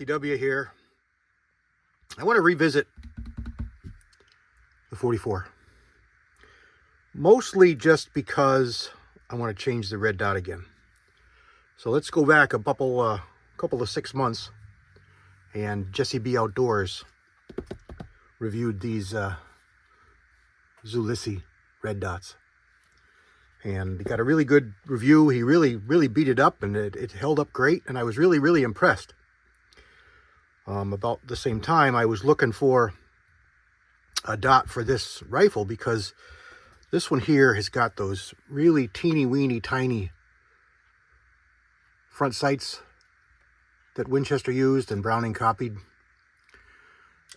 TW here. I want to revisit the 44. Mostly just because I want to change the red dot again. So let's go back a couple of 6 months, and Jesse B Outdoors reviewed these Zulisy red dots. And he got a really good review. He really beat it up, and it held up great, and I was really impressed. About the same time, I was looking for a dot for this rifle, because this one here has got those really teeny tiny front sights that Winchester used and Browning copied.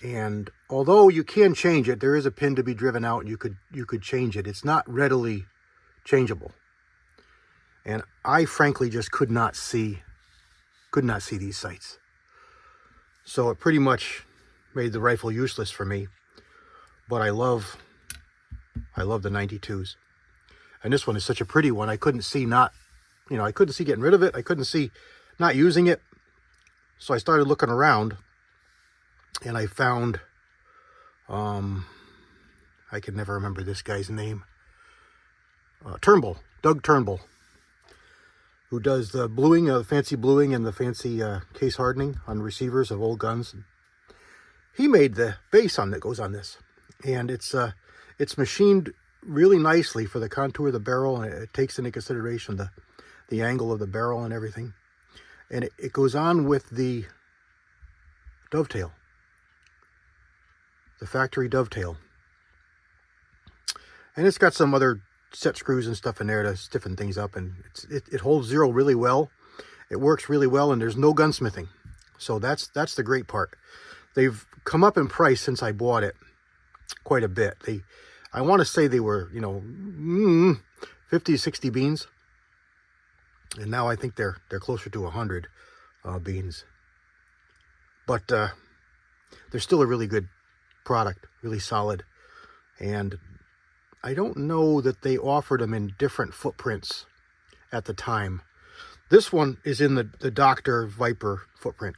And although you can change it, there is a pin to be driven out, and you could change it. It's not readily changeable. And I frankly just could not see these sights. So it pretty much made the rifle useless for me. But I love the 92s. And this one is such a pretty one. I couldn't see I couldn't see getting rid of it. I couldn't see not using it. So I started looking around, and I found, I can never remember this guy's name. Turnbull, Doug Turnbull, who does the bluing, fancy bluing and the fancy case hardening on receivers of old guns. He made the base that goes on this, and it's machined really nicely for the contour of the barrel, and it takes into consideration the angle of the barrel and everything. And it goes on with the dovetail, the factory dovetail, and it's got some other set screws and stuff in there to stiffen things up, and it holds zero really well. It works really well, and there's no gunsmithing. So that's the great part. They've come up in price since I bought it quite a bit. I want to say they were 50, 60 beans, and now I think they're closer to 100 beans. But they're still a really good product, really solid. And I don't know that they offered them in different footprints at the time. This one is in the Dr. Viper footprint.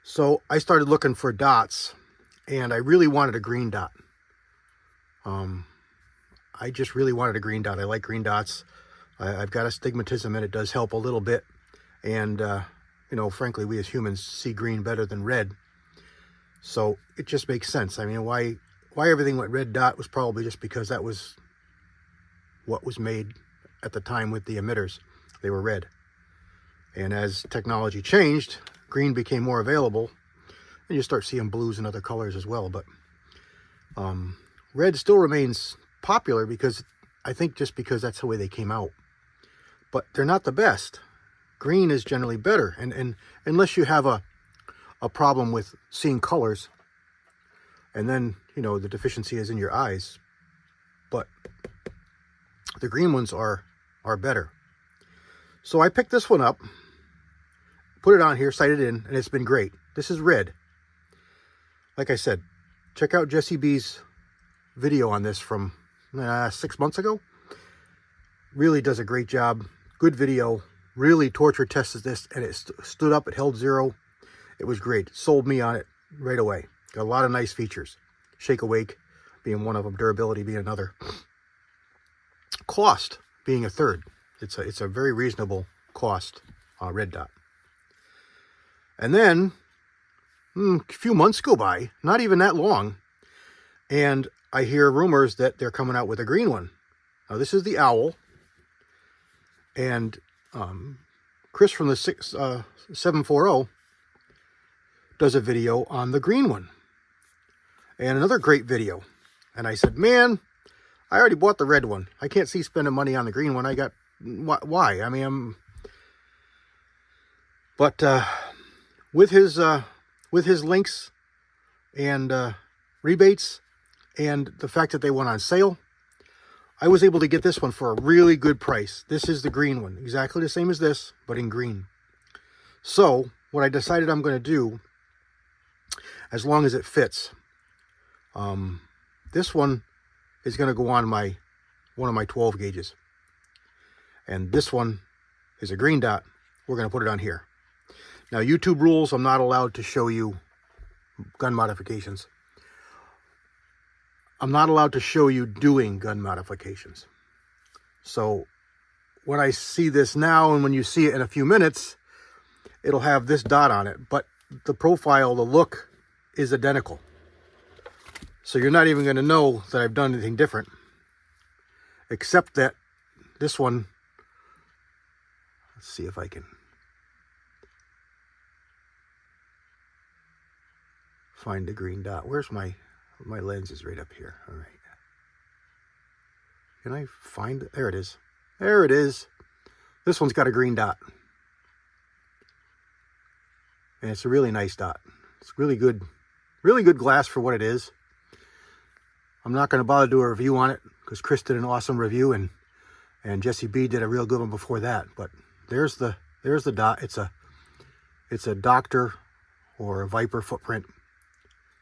So I started looking for dots, and I really wanted a green dot. I just really wanted a green dot. I like green dots. I've got astigmatism, and it does help a little bit. And, frankly, we as humans see green better than red. So it just makes sense. I mean, why everything went red dot was probably just because that was what was made at the time with the emitters. They were red. And as technology changed, green became more available, and you start seeing blues and other colors as well. But red still remains popular, because I think just because that's the way they came out. But they're not the best. Green is generally better, and unless you have a problem with seeing colors, and then, the deficiency is in your eyes. But the green ones are better. So I picked this one up, put it on here, sighted in, and it's been great. This is red. Like I said, check out Jesse B's video on this from 6 months ago. Really does a great job. Good video. Really torture tested this, and it stood up. It held zero. It was great. Sold me on it right away. Got a lot of nice features. Shake awake being one of them, durability being another, cost being a third. It's a very reasonable cost red dot. And then a few months go by, not even that long, and I hear rumors that they're coming out with a green one. Now this is the OWL, and Chris from the 740 does a video on the green one. And another great video. And I said, man, I already bought the red one. I can't see spending money on the green one. Why? I mean, but with his links and rebates, and the fact that they went on sale, I was able to get this one for a really good price. This is the green one, exactly the same as this, but in green. So what I decided I'm going to do, as long as it fits, this one is going to go on one of my 12 gauges, and this one is a green dot. We're going to put it on here. Now, YouTube rules, I'm not allowed to show you gun modifications. I'm not allowed to show you doing gun modifications. So when I see this now and when you see it in a few minutes, it'll have this dot on it. But the profile, the look is identical. So you're not even going to know that I've done anything different. Except that this one, let's see if I can find the green dot. Where's my lens is right up here. All right. Can I find it? There it is. There it is. This one's got a green dot. And it's a really nice dot. It's really good glass for what it is. I'm not going to bother to do a review on it because Chris did an awesome review and Jesse B did a real good one before that. But there's the dot. It's a Doctor or a Viper footprint.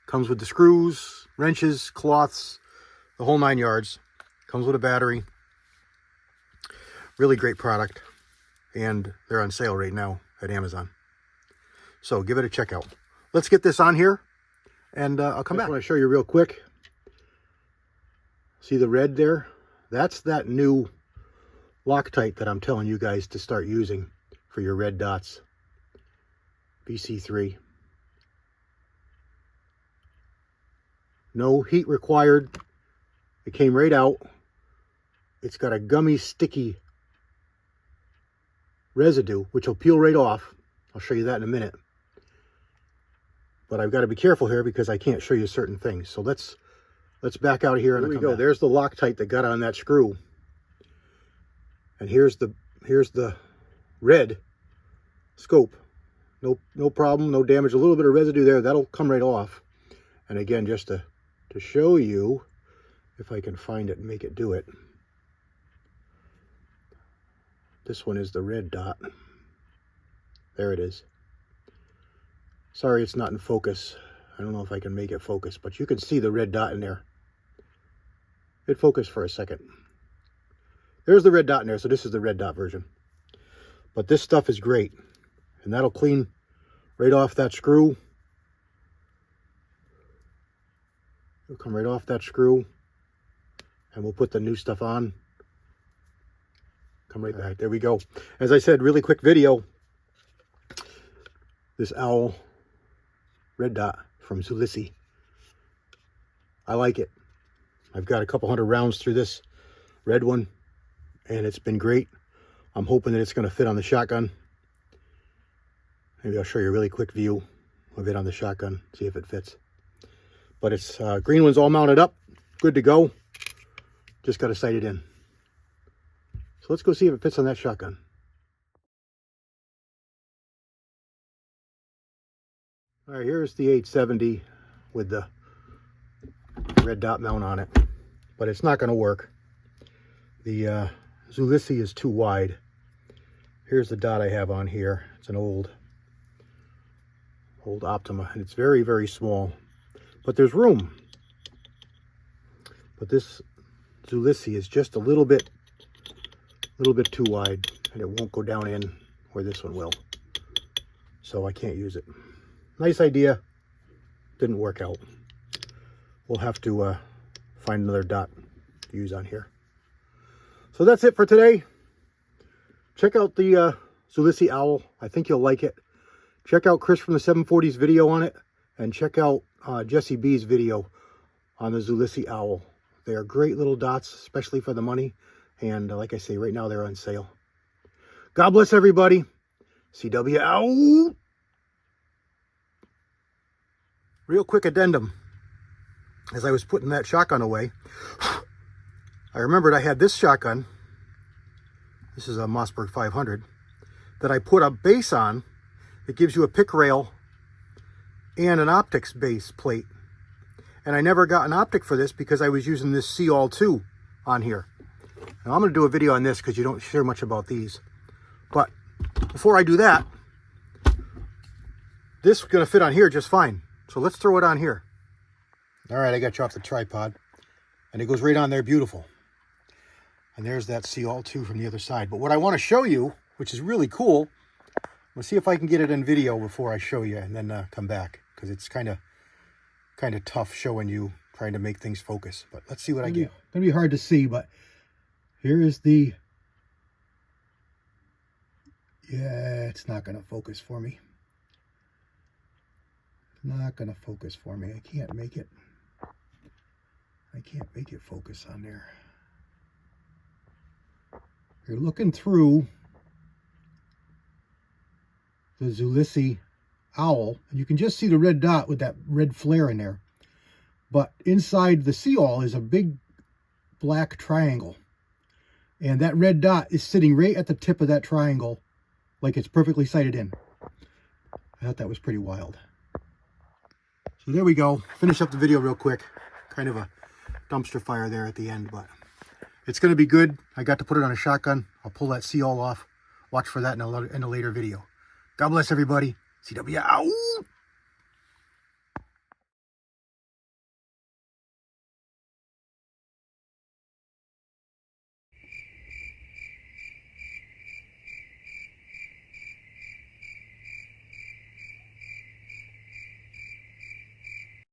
Comes with the screws, wrenches, cloths, the whole 9 yards. Comes with a battery. Really great product. And they're on sale right now at Amazon. So give it a check out. Let's get this on here and I'll come back. I want to show you real quick. See the red there? That's that new Loctite that I'm telling you guys to start using for your red dots. VC3. No heat required. It came right out. It's got a gummy, sticky residue, which will peel right off. I'll show you that in a minute. But I've got to be careful here because I can't show you certain things. So let's back out of here and here we go. There's the Loctite that got on that screw. And here's the red scope. No problem, no damage. A little bit of residue there. That'll come right off. And again, just to show you, if I can find it and make it do it. This one is the red dot. There it is. Sorry it's not in focus. I don't know if I can make it focus, but you can see the red dot in there. It focused for a second. There's the red dot in there, so this is the red dot version. But this stuff is great. And that'll clean right off that screw. It'll come right off that screw. And we'll put the new stuff on. Come right back. There we go. As I said, really quick video. This OWL red dot from Zulisy. I like it. I've got a couple hundred rounds through this red one, and it's been great. I'm hoping that it's going to fit on the shotgun. Maybe I'll show you a really quick view of it on the shotgun, see if it fits. But it's green one's all mounted up, good to go. Just got to sight it in. So let's go see if it fits on that shotgun. All right, here's the 870 with the red dot mount on it, but it's not going to work. The Zulisy is too wide. Here's the dot I have on here. It's an old Optima, and it's very, very small, but there's room. But this Zulisy is just a little bit too wide, and it won't go down in where this one will. So I can't use it. Nice idea, didn't work out. We'll have to find another dot to use on here. So that's it for today. Check out the Zulisy OWL. I think you'll like it. Check out Chris from the 740's video on it, and check out Jesse B's video on the Zulisy OWL. They are great little dots, especially for the money. And like I say, right now they're on sale. God bless everybody. CW out. Real quick addendum. As I was putting that shotgun away, I remembered I had this shotgun. This is a Mossberg 500 that I put a base on. It gives you a pick rail and an optics base plate. And I never got an optic for this because I was using this OWL 2 on here. Now I'm going to do a video on this because you don't hear much about these. But before I do that, this is going to fit on here just fine. So let's throw it on here. All right, I got you off the tripod. And it goes right on there, beautiful. And there's that OWL 2 from the other side. But what I want to show you, which is really cool, We'll see if I can get it in video before I show you and then come back, because it's kind of tough showing you, trying to make things focus. But let's see what I get. It's going to be hard to see, but here is the... Yeah, it's not going to focus for me. Not going to focus for me. I can't make it. I can't make it focus on there. You're looking through the Zulisy OWL, and you can just see the red dot with that red flare in there. But inside the sea-owl is a big black triangle. And that red dot is sitting right at the tip of that triangle, like it's perfectly sighted in. I thought that was pretty wild. So there we go. Finish up the video real quick. Kind of a dumpster fire there at the end, but it's going to be good. I got to put it on a shotgun. I'll pull that sea-owl off. Watch for that in a later video. God bless everybody. CW out.